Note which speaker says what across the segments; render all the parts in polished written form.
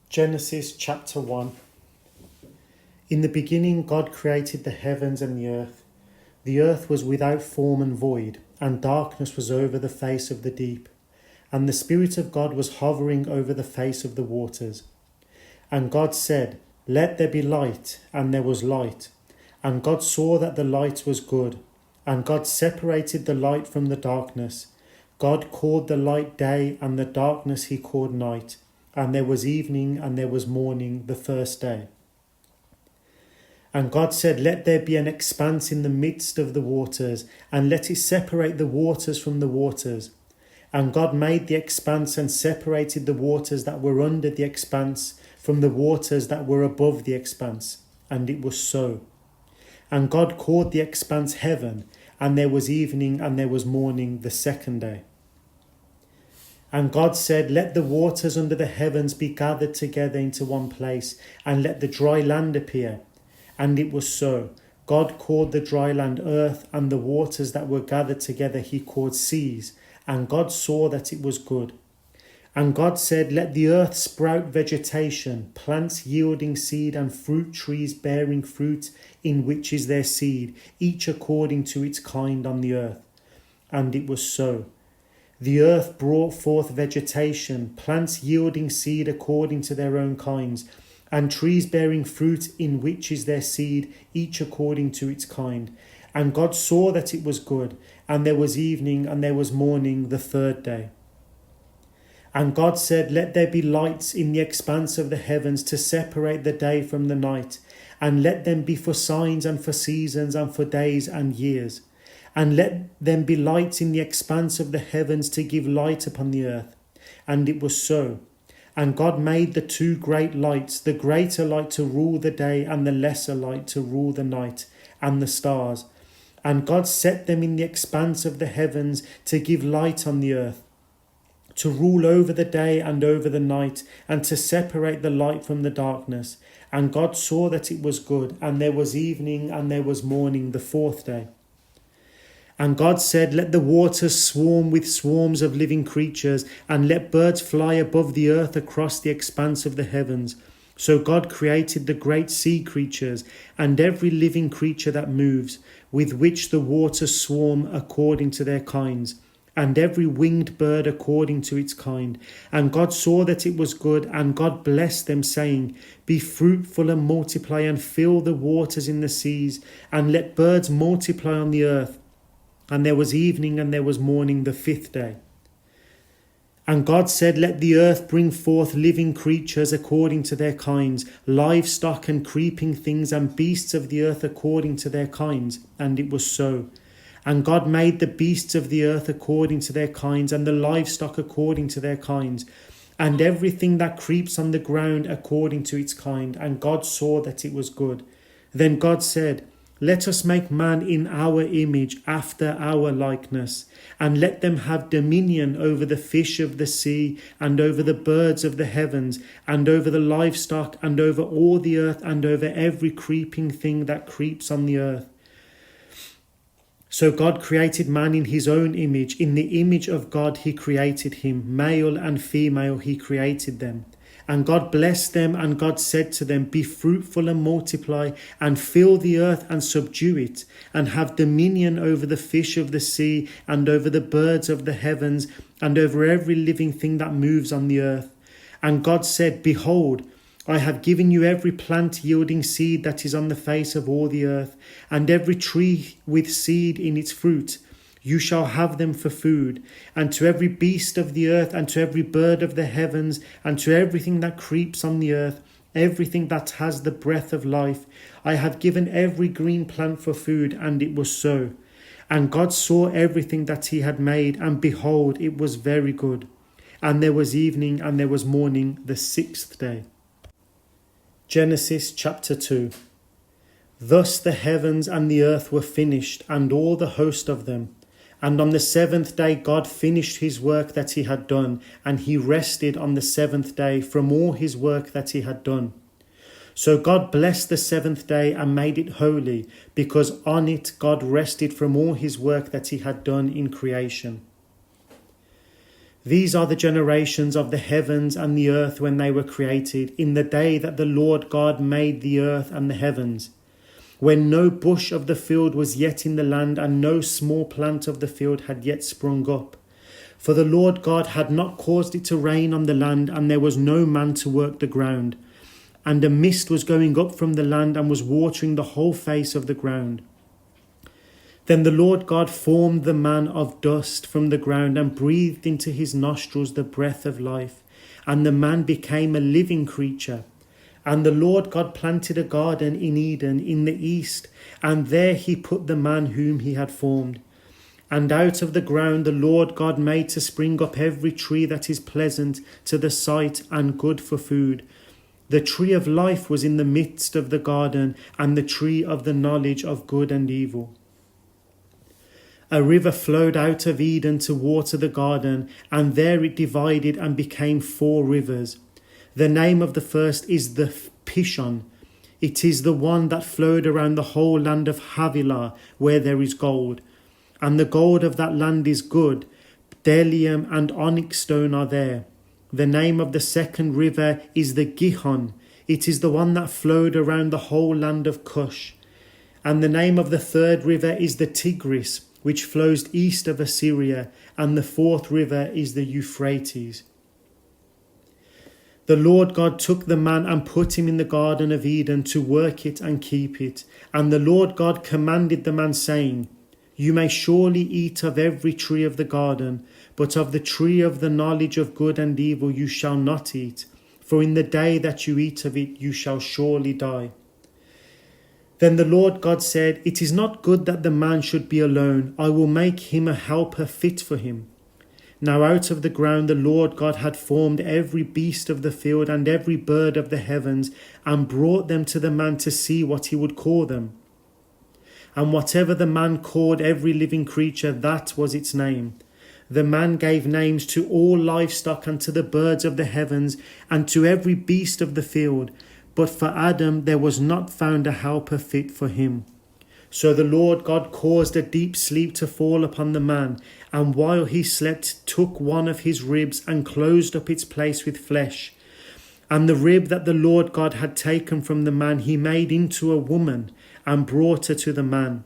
Speaker 1: Genesis chapter 1. In the beginning God created the heavens and the earth. The earth was without form and void, and darkness was over the face of the deep. And the Spirit of God was hovering over the face of the waters. And God said, "Let there be light," and there was light. And God saw that the light was good. And God separated the light from the darkness. God called the light day, and the darkness he called night. And there was evening and there was morning the first day. And God said, "Let there be an expanse in the midst of the waters, and let it separate the waters from the waters." And God made the expanse and separated the waters that were under the expanse from the waters that were above the expanse. And it was so. And God called the expanse heaven, and there was evening and there was morning the second day. And God said, "Let the waters under the heavens be gathered together into one place, and let the dry land appear." And it was so. God called the dry land earth, and the waters that were gathered together he called seas. And God saw that it was good. And God said, "Let the earth sprout vegetation, plants yielding seed, and fruit trees bearing fruit, in which is their seed, each according to its kind on the earth." And it was so. The earth brought forth vegetation, plants yielding seed according to their own kinds, and trees bearing fruit in which is their seed, each according to its kind. And God saw that it was good, and there was evening and there was morning the third day. And God said, "Let there be lights in the expanse of the heavens to separate the day from the night, and let them be for signs and for seasons and for days and years. And let them be lights in the expanse of the heavens to give light upon the earth." And it was so. And God made the two great lights, the greater light to rule the day, and the lesser light to rule the night, and the stars. And God set them in the expanse of the heavens to give light on the earth, to rule over the day and over the night, and to separate the light from the darkness. And God saw that it was good, and there was evening and there was morning the fourth day. And God said, "Let the waters swarm with swarms of living creatures, and let birds fly above the earth across the expanse of the heavens." So God created the great sea creatures, and every living creature that moves, with which the waters swarm according to their kinds, and every winged bird according to its kind. And God saw that it was good, and God blessed them, saying, "Be fruitful and multiply, and fill the waters in the seas, and let birds multiply on the earth." And there was evening and there was morning the fifth day. And God said, "Let the earth bring forth living creatures according to their kinds, livestock and creeping things, and beasts of the earth according to their kinds." And it was so. And God made the beasts of the earth according to their kinds, and the livestock according to their kinds, and everything that creeps on the ground according to its kind. And God saw that it was good. Then God said, "Let us make man in our image, after our likeness, and let them have dominion over the fish of the sea, and over the birds of the heavens, and over the livestock, and over all the earth, and over every creeping thing that creeps on the earth." So God created man in his own image. In the image of God he created him. Male and female he created them. And God blessed them, and God said to them, "Be fruitful and multiply, and fill the earth and subdue it, and have dominion over the fish of the sea, and over the birds of the heavens, and over every living thing that moves on the earth." And God said, "Behold, I have given you every plant yielding seed that is on the face of all the earth, and every tree with seed in its fruit. You shall have them for food, and to every beast of the earth, and to every bird of the heavens, and to everything that creeps on the earth, everything that has the breath of life, I have given every green plant for food." And it was so. And God saw everything that he had made, and behold, it was very good. And there was evening and there was morning the sixth day. Genesis chapter 2. Thus the heavens and the earth were finished, and all the host of them. And on the seventh day God finished his work that he had done, and he rested on the seventh day from all his work that he had done. So God blessed the seventh day and made it holy, because on it God rested from all his work that he had done in creation. These are the generations of the heavens and the earth when they were created, in the day that the Lord God made the earth and the heavens, when no bush of the field was yet in the land, and no small plant of the field had yet sprung up. For the Lord God had not caused it to rain on the land, and there was no man to work the ground. And a mist was going up from the land, and was watering the whole face of the ground. Then the Lord God formed the man of dust from the ground, and breathed into his nostrils the breath of life, and the man became a living creature. And the Lord God planted a garden in Eden in the east, and there he put the man whom he had formed. And out of the ground the Lord God made to spring up every tree that is pleasant to the sight and good for food. The tree of life was in the midst of the garden, and the tree of the knowledge of good and evil. A river flowed out of Eden to water the garden, and there it divided and became 4 rivers. The name of the first is the Pishon. It is the one that flowed around the whole land of Havilah, where there is gold. And the gold of that land is good. Bdellium and onyx stone are there. The name of the second river is the Gihon. It is the one that flowed around the whole land of Cush. And the name of the third river is the Tigris, which flows east of Assyria. And the fourth river is the Euphrates. The Lord God took the man and put him in the garden of Eden to work it and keep it. And the Lord God commanded the man, saying, You may surely eat of every tree of the garden, but of the tree of the knowledge of good and evil you shall not eat, for in the day that you eat of it you shall surely die. Then the Lord God said, It is not good that the man should be alone. I will make him a helper fit for him. Now out of the ground the Lord God had formed every beast of the field and every bird of the heavens, and brought them to the man to see what he would call them. And whatever the man called every living creature, that was its name. The man gave names to all livestock and to the birds of the heavens and to every beast of the field. But for Adam there was not found a helper fit for him. So the Lord God caused a deep sleep to fall upon the man, and while he slept took one of his ribs and closed up its place with flesh. And the rib that the Lord God had taken from the man he made into a woman, and brought her to the man.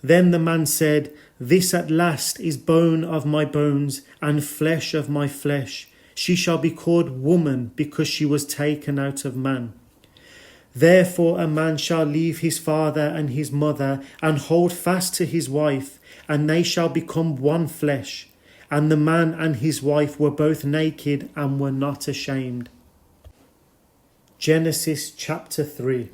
Speaker 1: Then the man said, This at last is bone of my bones, and flesh of my flesh. She shall be called woman, because she was taken out of man. Therefore a man shall leave his father and his mother, and hold fast to his wife, and they shall become one flesh. And the man and his wife were both naked, and were not ashamed. Genesis chapter 3.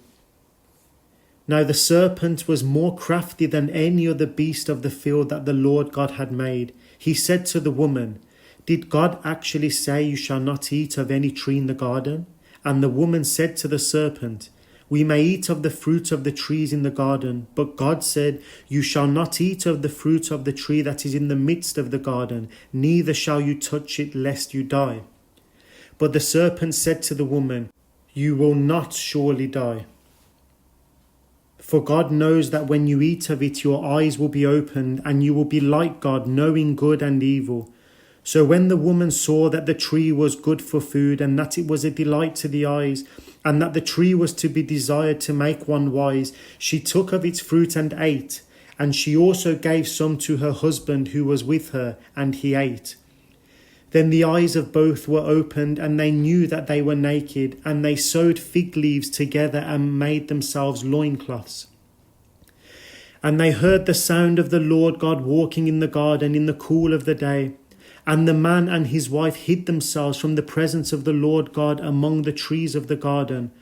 Speaker 1: Now the serpent was more crafty than any other beast of the field that the Lord God had made. He said to the woman, Did God actually say you shall not eat of any tree in the garden? And the woman said to the serpent, We may eat of the fruit of the trees in the garden, but God said, You shall not eat of the fruit of the tree that is in the midst of the garden, neither shall you touch it, lest you die. But the serpent said to the woman, You will not surely die. For God knows that when you eat of it, your eyes will be opened, and you will be like God, knowing good and evil. So when the woman saw that the tree was good for food, and that it was a delight to the eyes, and that the tree was to be desired to make one wise, she took of its fruit and ate. And she also gave some to her husband who was with her, and he ate. Then the eyes of both were opened, and they knew that they were naked, and they sewed fig leaves together and made themselves loincloths. And they heard the sound of the Lord God walking in the garden in the cool of the day. And the man and his wife hid themselves from the presence of the Lord God among the trees of the garden.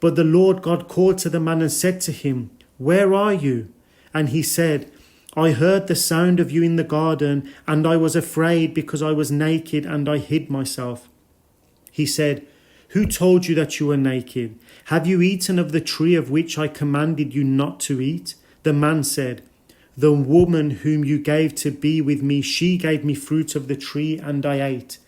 Speaker 1: But the Lord God called to the man and said to him, Where are you? And he said, I heard the sound of you in the garden, and I was afraid because I was naked, and I hid myself. He said, Who told you that you were naked? Have you eaten of the tree of which I commanded you not to eat? The man said, The woman whom you gave to be with me, she gave me fruit of the tree, and I ate.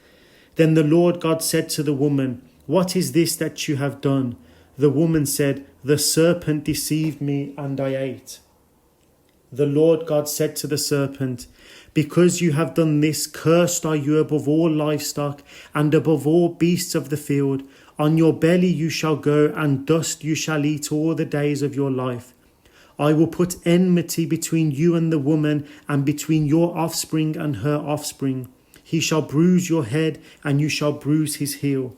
Speaker 1: Then the Lord God said to the woman, What is this that you have done? The woman said, The serpent deceived me, and I ate. The Lord God said to the serpent, Because you have done this, cursed are you above all livestock and above all beasts of the field. On your belly you shall go, and dust you shall eat all the days of your life. I will put enmity between you and the woman, and between your offspring and her offspring. He shall bruise your head, and you shall bruise his heel.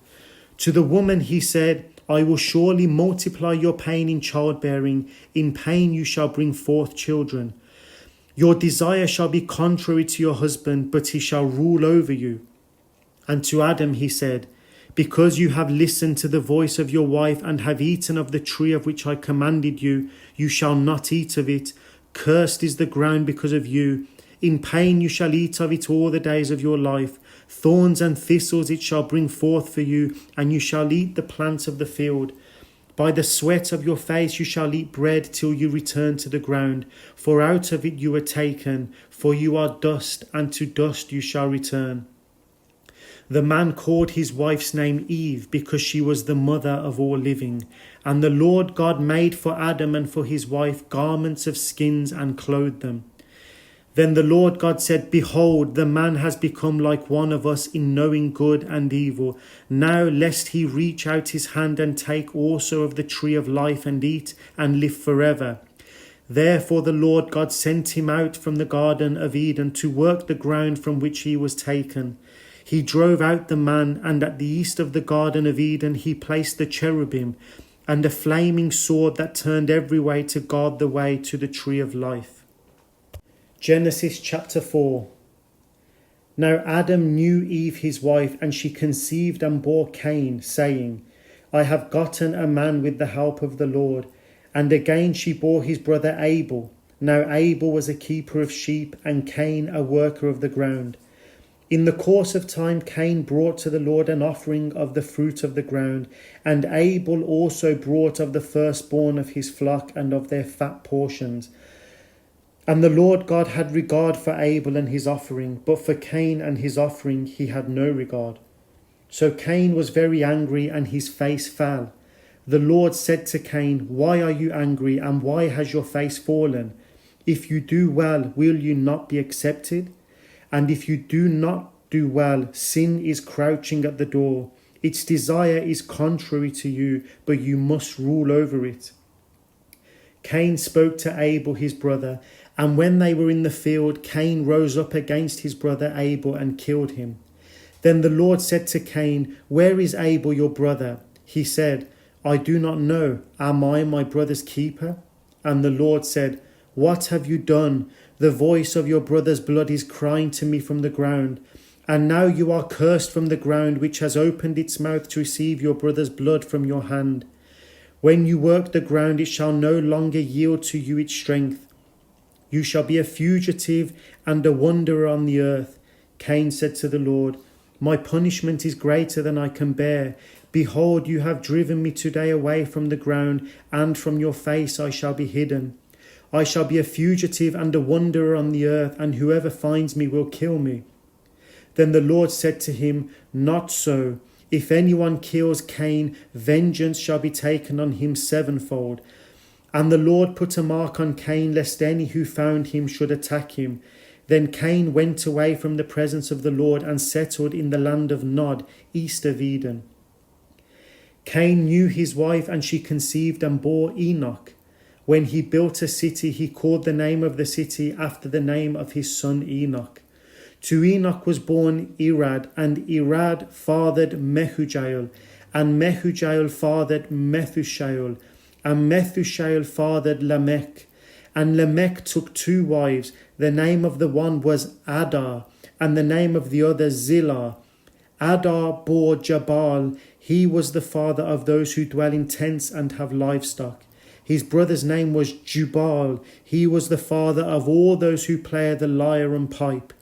Speaker 1: To the woman he said, I will surely multiply your pain in childbearing. In pain you shall bring forth children. Your desire shall be contrary to your husband, but he shall rule over you. And to Adam he said, because you have listened to the voice of your wife and have eaten of the tree of which I commanded you, you shall not eat of it. Cursed is the ground because of you. In pain you shall eat of it all the days of your life. Thorns and thistles it shall bring forth for you, and you shall eat the plants of the field. By the sweat of your face you shall eat bread till you return to the ground. For out of it you were taken, for you are dust, and to dust you shall return. The man called his wife's name Eve, because she was the mother of all living. And the Lord God made for Adam and for his wife garments of skins and clothed them. Then the Lord God said, behold, the man has become like one of us in knowing good and evil. Now lest he reach out his hand and take also of the tree of life and eat and live forever. Therefore the Lord God sent him out from the Garden of Eden to work the ground from which he was taken. He drove out the man, and at the east of the Garden of Eden he placed the cherubim and a flaming sword that turned every way to guard the way to the tree of life. Genesis chapter 4. Now Adam knew Eve his wife, and she conceived and bore Cain, saying, I have gotten a man with the help of the Lord. And again she bore his brother Abel. Now Abel was a keeper of sheep, and Cain a worker of the ground. In the course of time Cain brought to the Lord an offering of the fruit of the ground, and Abel also brought of the firstborn of his flock and of their fat portions. And the Lord God had regard for Abel and his offering, but for Cain and his offering he had no regard. So Cain was very angry, and his face fell. The Lord said to Cain, why are you angry, and why has your face fallen? If you do well, will you not be accepted? And if you do not do well, sin is crouching at the door. Its desire is contrary to you, but you must rule over it. Cain spoke to Abel his brother, and when they were in the field, Cain rose up against his brother Abel and killed him. Then the Lord said to Cain, where is Abel your brother? He said, I do not know. Am I my brother's keeper? And the Lord said, what have you done? The voice of your brother's blood is crying to me from the ground. And now you are cursed from the ground, which has opened its mouth to receive your brother's blood from your hand. When you work the ground, it shall no longer yield to you its strength. You shall be a fugitive and a wanderer on the earth. Cain said to the Lord, my punishment is greater than I can bear. Behold, you have driven me today away from the ground, and from your face I shall be hidden. I shall be a fugitive and a wanderer on the earth, and whoever finds me will kill me. Then the Lord said to him, not so. If anyone kills Cain, vengeance shall be taken on him sevenfold. And the Lord put a mark on Cain, lest any who found him should attack him. Then Cain went away from the presence of the Lord and settled in the land of Nod, east of Eden. Cain knew his wife, and she conceived and bore Enoch. When he built a city, he called the name of the city after the name of his son Enoch. To Enoch was born Irad, and Irad fathered Mehujael, and Mehujael fathered Methushael, and Methushael fathered Lamech. And Lamech took 2 wives. The name of the one was Adar, and the name of the other Zillah. Adar bore Jabal. He was the father of those who dwell in tents and have livestock. His brother's name was Jubal. He was the father of all those who play the lyre and pipe.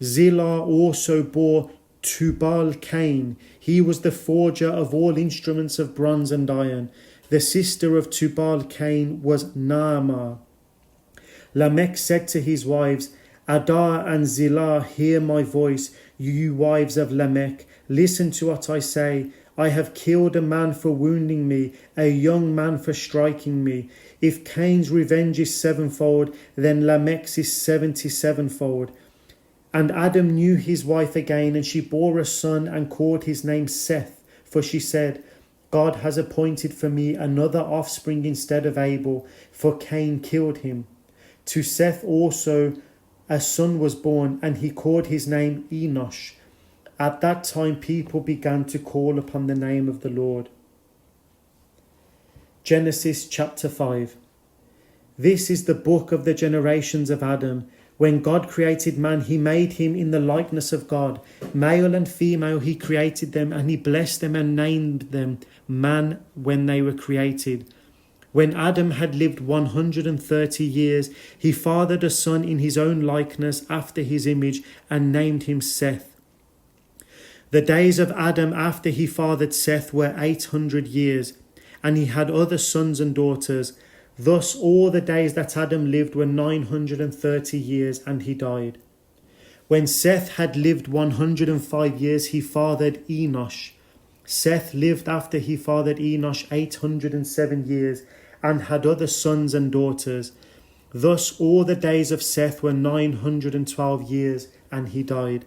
Speaker 1: Zillah also bore Tubal-Cain. He was the forger of all instruments of bronze and iron. The sister of Tubal-Cain was Naamah. Lamech said to his wives, Adar and Zillah, hear my voice, you wives of Lamech. Listen to what I say. I have killed a man for wounding me, a young man for striking me. If Cain's revenge is sevenfold, then Lamech's is 77-fold. And Adam knew his wife again, and she bore a son and called his name Seth, for she said, God has appointed for me another offspring instead of Abel, for Cain killed him. To Seth also a son was born, and he called his name Enosh. At that time people began to call upon the name of the Lord. Genesis chapter 5. This is the book of the generations of Adam. When God created man, he made him in the likeness of God. Male and female he created them, and he blessed them and named them man when they were created. When Adam had lived 130 years, he fathered a son in his own likeness after his image, and named him Seth. The days of Adam after he fathered Seth were 800 years, and he had other sons and daughters. Thus all the days that Adam lived were 930 years, and he died. When Seth had lived 105 years, he fathered Enosh. Seth lived after he fathered Enosh 807 years, and had other sons and daughters. Thus all the days of Seth were 912 years, and he died.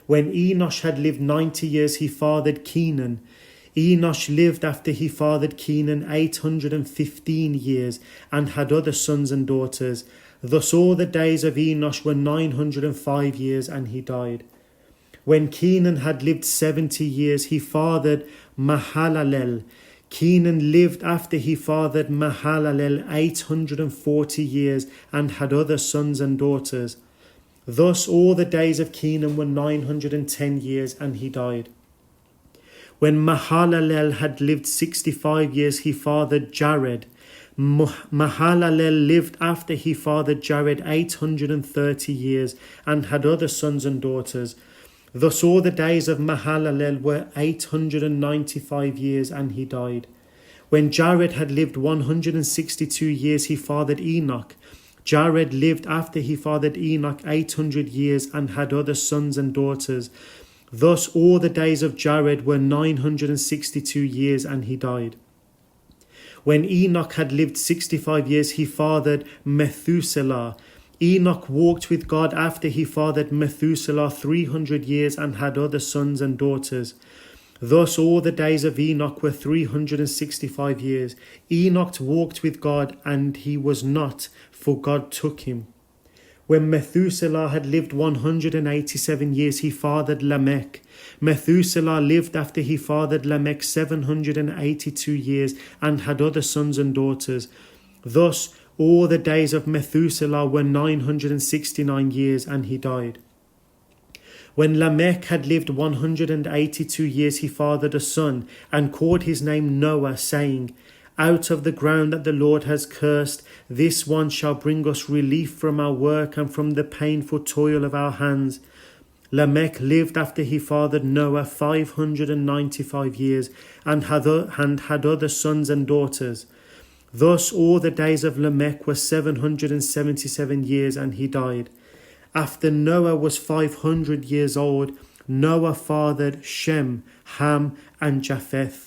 Speaker 1: When Enosh had lived 90 years, he fathered Kenan. Enosh lived after he fathered Kenan 815 years, and had other sons and daughters. Thus all the days of Enosh were 905 years, and he died. When Kenan had lived 70 years, he fathered Mahalalel. Kenan lived after he fathered Mahalalel 840 years, and had other sons and daughters. Thus all the days of Kenan were 910 years, and he died. When Mahalalel had lived 65 years, he fathered Jared. Mahalalel lived after he fathered Jared 830 years, and had other sons and daughters. Thus all the days of Mahalalel were 895 years, and he died. When Jared had lived 162 years, he fathered Enoch. Jared lived after he fathered Enoch 800 years, and had other sons and daughters. Thus all the days of Jared were 962 years, and he died. When Enoch had lived 65 years, he fathered Methuselah. Enoch walked with God after he fathered Methuselah 300 years, and had other sons and daughters. Thus all the days of Enoch were 365 years. Enoch walked with God, and he was not, for God took him. When Methuselah had lived 187 years, he fathered Lamech. Methuselah lived after he fathered Lamech 782 years, and had other sons and daughters. Thus all the days of Methuselah were 969 years, and he died. When Lamech had lived 182 years, he fathered a son, and called his name Noah, saying, Out of the ground that the Lord has cursed, this one shall bring us relief from our work and from the painful toil of our hands. Lamech lived after he fathered Noah 595 years, and had other sons and daughters. Thus all the days of Lamech were 777 years, and he died. After Noah was 500 years old, Noah fathered Shem, Ham, and Japheth.